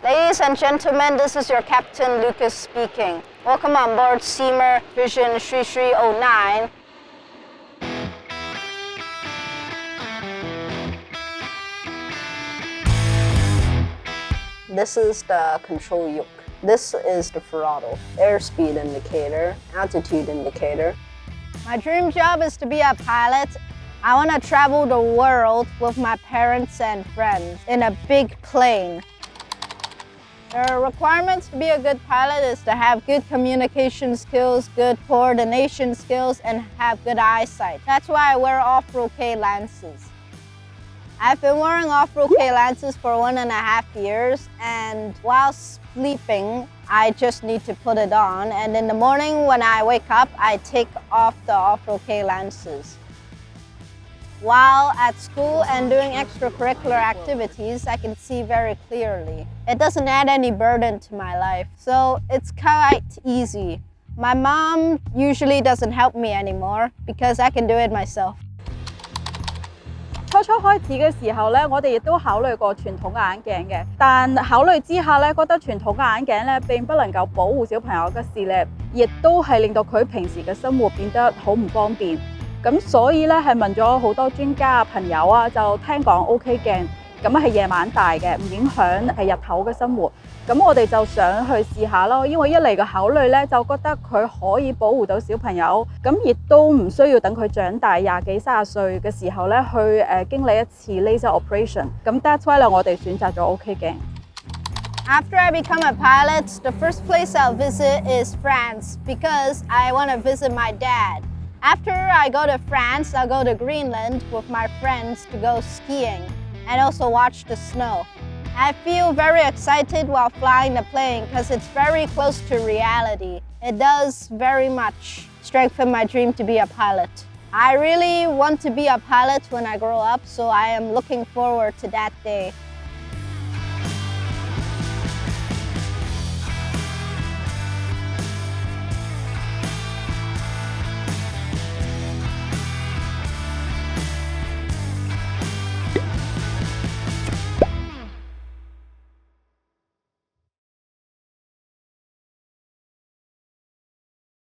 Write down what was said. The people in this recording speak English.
Ladies and gentlemen, this is your Captain Lucas speaking. Welcome on board Steamer Vision 3309. This is the control yoke. This is the throttle, airspeed indicator, altitude indicator. My dream job is to be a pilot. I want to travel the world with my parents and friends in a big plane. The requirements to be a good pilot is to have good communication skills, good coordination skills, and have good eyesight. That's why I wear orthok lenses. I've been wearing orthok lenses for 1.5 years, and while sleeping, I just need to put it on. And in the morning when I wake up, I take off the orthok lenses. While at school and doing extracurricular activities, I can see very clearly. It doesn't add any burden to my life, so it's quite easy. My mom usually doesn't help me anymore because I can do it myself. 初開始嘅時候咧，我哋亦都考慮過傳統眼鏡嘅，但考慮之下咧，覺得傳統眼鏡咧並不能夠保護小朋友嘅視力，亦都係令到佢平時嘅生活變得好唔方便。咁所以咧係問咗好多專家朋友啊，就聽講 OK 鏡咁係夜晚戴嘅，唔影響係日頭嘅生活。咁我哋就想去試下咯，因為一嚟嘅考慮咧就覺得佢可以保護到小朋友，咁亦都唔需要等佢長大20幾30歲嘅時候咧去經歷一次 laser operation。咁 that's why 咧我哋選擇咗 OK 鏡。After I become a pilot, the first place I'll visit is France because I want to visit my dad. After I go to France, I'll go to Greenland with my friends to go skiing and also watch the snow. I feel very excited while flying the plane because it's very close to reality. It does very much strengthen my dream to be a pilot. I really want to be a pilot when I grow up, so I am looking forward to that day.